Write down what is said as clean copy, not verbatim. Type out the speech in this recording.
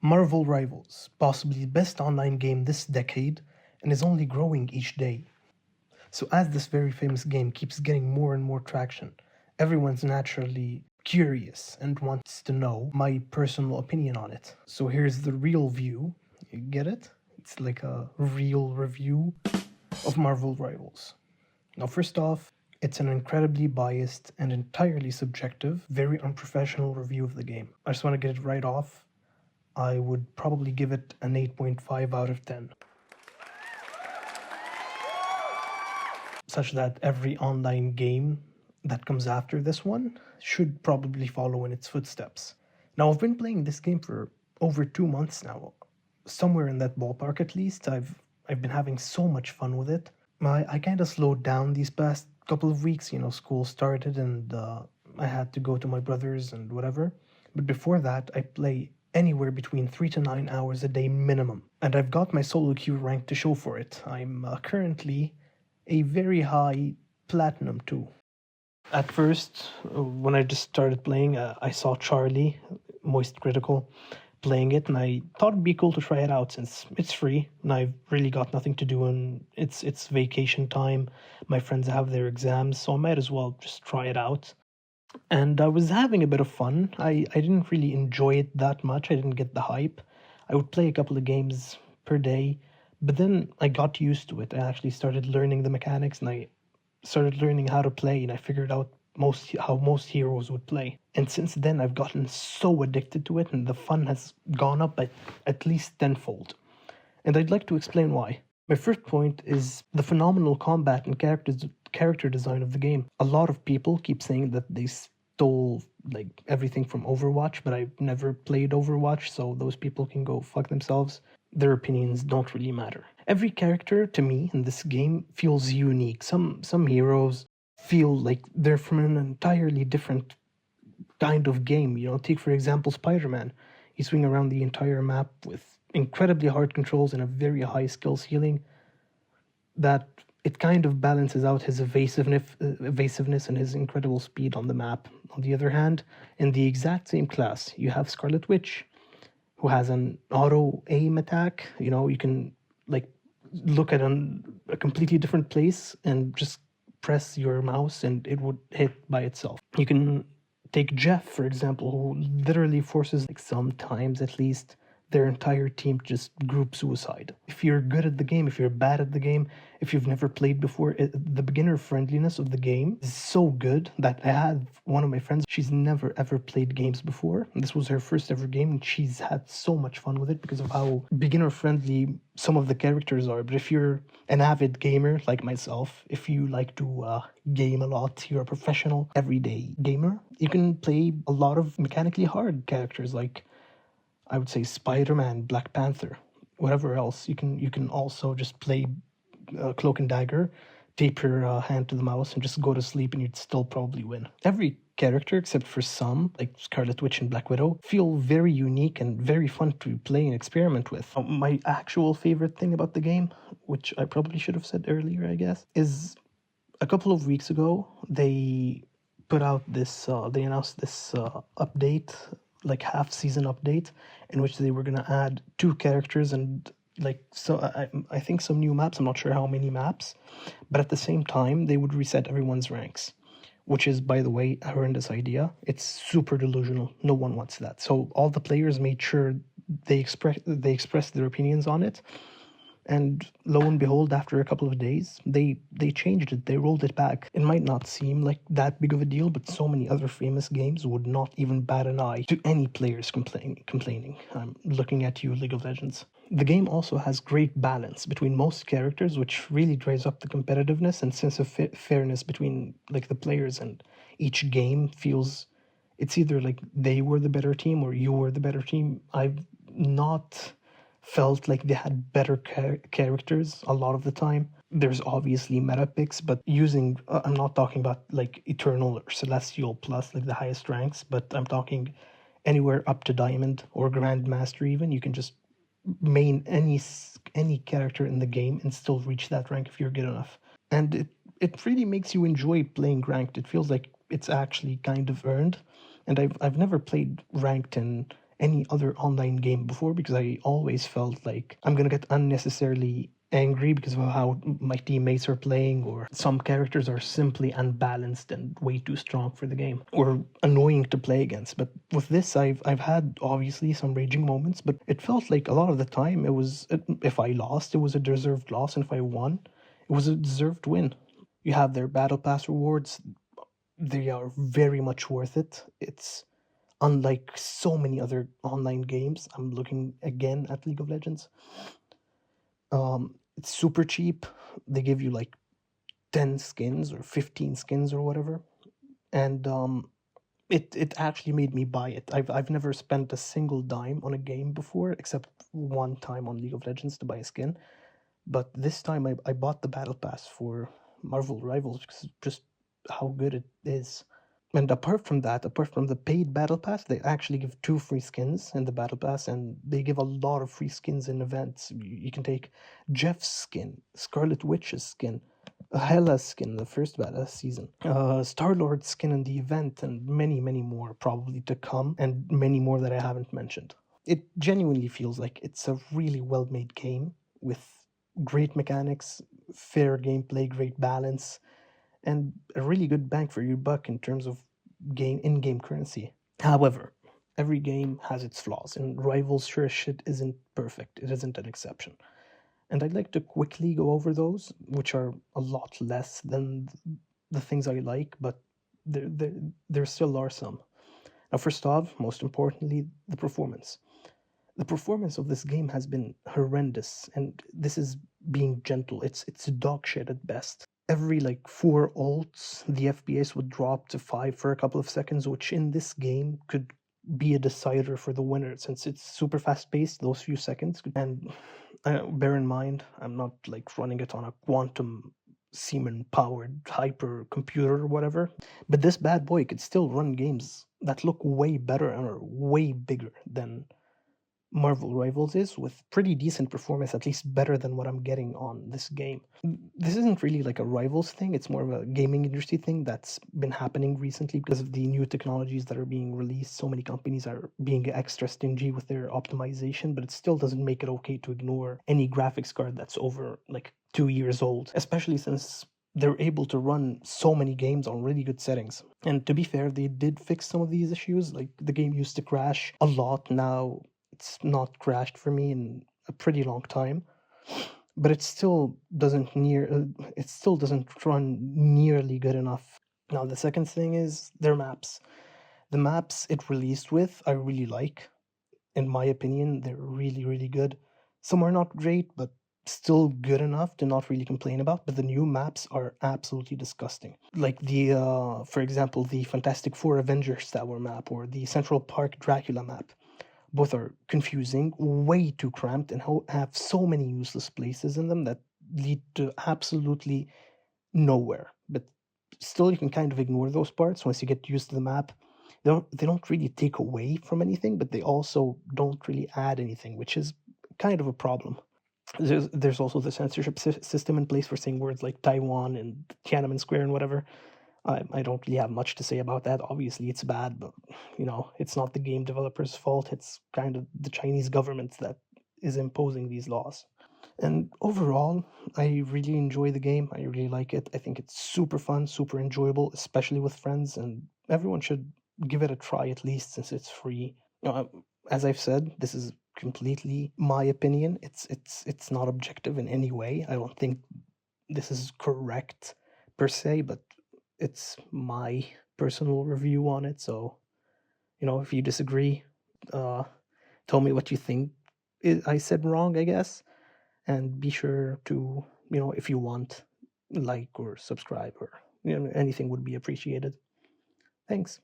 Marvel Rivals, possibly the best online game this decade, and is only growing each day. So as this very famous game keeps getting more and more traction, everyone's naturally curious and wants to know my personal opinion on it. So here's the real view. You get it? It's like a real review of Marvel Rivals. Now, first off, it's an incredibly biased and entirely subjective, very unprofessional review of the game. I just want to get it right off. I would probably give it an 8.5 out of 10. Such that every online game that comes after this one should probably follow in its footsteps. Now, I've been playing this game for over 2 months now, somewhere in that ballpark at least. I've been having so much fun with it. I kind of slowed down these past couple of weeks. School started and I had to go to my brother's and whatever. But before that, I play anywhere between 3 to 9 hours a day minimum. And I've got my solo queue rank to show for it. I'm currently a very high platinum too. At first, when I just started playing, I saw Charlie, Moist Critical, playing it, and I thought it'd be cool to try it out since it's free and I've really got nothing to do and it's vacation time. My friends have their exams, so I might as well just try it out. And I was having a bit of fun. I didn't really enjoy it that much. I didn't get the hype. I would play a couple of games per day, but then I got used to it. I actually started learning the mechanics and I started learning how to play and I figured out how most heroes would play. And since then I've gotten so addicted to it and the fun has gone up at least tenfold. And I'd like to explain why. My first point is the phenomenal combat and character design of the game. A lot of people keep saying that they stole like everything from Overwatch, but I've never played Overwatch, so those people can go fuck themselves. Their opinions don't really matter. Every character to me in this game feels unique. Some heroes feel like they're from an entirely different kind of game. Take for example Spider-Man. You swing around the entire map with incredibly hard controls and a very high skill ceiling that it kind of balances out his evasiveness and his incredible speed on the map. On the other hand, in the exact same class, you have Scarlet Witch, who has an auto aim attack. You can like look at a completely different place and just press your mouse and it would hit by itself. You can take Jeff, for example, who literally forces, like sometimes at least, their entire team to just group suicide. If you're good at the game, if you're bad at the game, if you've never played before, the beginner friendliness of the game is so good that I had one of my friends, she's never ever played games before. And this was her first ever game and she's had so much fun with it because of how beginner friendly some of the characters are. But if you're an avid gamer like myself, if you like to game a lot, you're a professional everyday gamer, you can play a lot of mechanically hard characters like I would say Spider-Man, Black Panther, whatever else. You can also just play Cloak and Dagger, tape your hand to the mouse and just go to sleep and you'd still probably win. Every character, except for some, like Scarlet Witch and Black Widow, feel very unique and very fun to play and experiment with. My actual favorite thing about the game, which I probably should have said earlier, I guess, is a couple of weeks ago, they put out this, they announced this update, like half-season update, in which they were going to add 2 characters and I think some new maps. I'm not sure how many maps, but at the same time they would reset everyone's ranks, which is, by the way, a horrendous idea. It's super delusional. No one wants that. So all the players made sure they expressed their opinions on it, and lo and behold, after a couple of days, they changed it. They rolled it back. It might not seem like that big of a deal, but so many other famous games would not even bat an eye to any players complaining. I'm looking at you, League of Legends. The game also has great balance between most characters, which really drives up the competitiveness and sense of fairness between like the players, and each game feels it's either like they were the better team or you were the better team. I've not felt like they had better characters a lot of the time. There's obviously meta picks, but I'm not talking about like Eternal or Celestial Plus, like the highest ranks, but I'm talking anywhere up to Diamond or Grandmaster even. You can just main any character in the game and still reach that rank if you're good enough. And it really makes you enjoy playing ranked. It feels like it's actually kind of earned. And I've never played ranked in any other online game before, because I always felt like I'm gonna get unnecessarily angry because of how my teammates are playing, or some characters are simply unbalanced and way too strong for the game, or annoying to play against. But with this, I've had obviously some raging moments, but it felt like a lot of the time it was, if I lost, it was a deserved loss, and if I won, it was a deserved win. You have their battle pass rewards; they are very much worth it. It's unlike so many other online games. I'm looking again at League of Legends. It's super cheap. They give you like 10 skins or 15 skins or whatever. And it actually made me buy it. I've never spent a single dime on a game before, except one time on League of Legends to buy a skin. But this time I bought the battle pass for Marvel Rivals because just how good it is. And apart from that, apart from the paid battle pass, they actually give 2 free skins in the battle pass, and they give a lot of free skins in events. You can take Jeff's skin, Scarlet Witch's skin, Hela's skin in the first season, Star Lord's skin in the event, and many, many more probably to come, and many more that I haven't mentioned. It genuinely feels like it's a really well made game with great mechanics, fair gameplay, great balance, and a really good bang for your buck in terms of in-game currency. However, every game has its flaws, and Rivals sure as shit isn't perfect. It isn't an exception. And I'd like to quickly go over those, which are a lot less than the things I like, but there still are some. Now, first off, most importantly, the performance. The performance of this game has been horrendous, and this is being gentle. It's dog shit at best. Every like 4 ults, the FPS would drop to 5 for a couple of seconds, which in this game could be a decider for the winner since it's super fast paced. Those few seconds, and bear in mind, I'm not like running it on a quantum Siemens powered hyper computer or whatever, but this bad boy could still run games that look way better and are way bigger than Marvel Rivals is, with pretty decent performance, at least better than what I'm getting on this game. This isn't really like a Rivals thing, it's more of a gaming industry thing that's been happening recently because of the new technologies that are being released. So many companies are being extra stingy with their optimization, but it still doesn't make it okay to ignore any graphics card that's over like 2 years old, especially since they're able to run so many games on really good settings. And to be fair, they did fix some of these issues. Like the game used to crash a lot. Now it's not crashed for me in a pretty long time, but it still doesn't run nearly good enough. Now the second thing is their maps. The maps it released with I really like. In my opinion, they're really, really good. Some are not great, but still good enough to not really complain about. But the new maps are absolutely disgusting. Like for example, the Fantastic Four Avengers Tower map or the Central Park Dracula map. Both are confusing, way too cramped, and have so many useless places in them that lead to absolutely nowhere. But still, you can kind of ignore those parts once you get used to the map. They don't really take away from anything, but they also don't really add anything, which is kind of a problem. There's also the censorship system in place for saying words like Taiwan and Tiananmen Square and whatever. I don't really have much to say about that. Obviously, it's bad, but it's not the game developers' fault. It's kind of the Chinese government that is imposing these laws. And overall, I really enjoy the game. I really like it. I think it's super fun, super enjoyable, especially with friends, and everyone should give it a try at least since it's free. As I've said, this is completely my opinion. It's not objective in any way. I don't think this is correct per se, but it's my personal review on it. So, if you disagree, tell me what you think I said wrong, I guess. And be sure to, if you want, like or subscribe or anything would be appreciated. Thanks.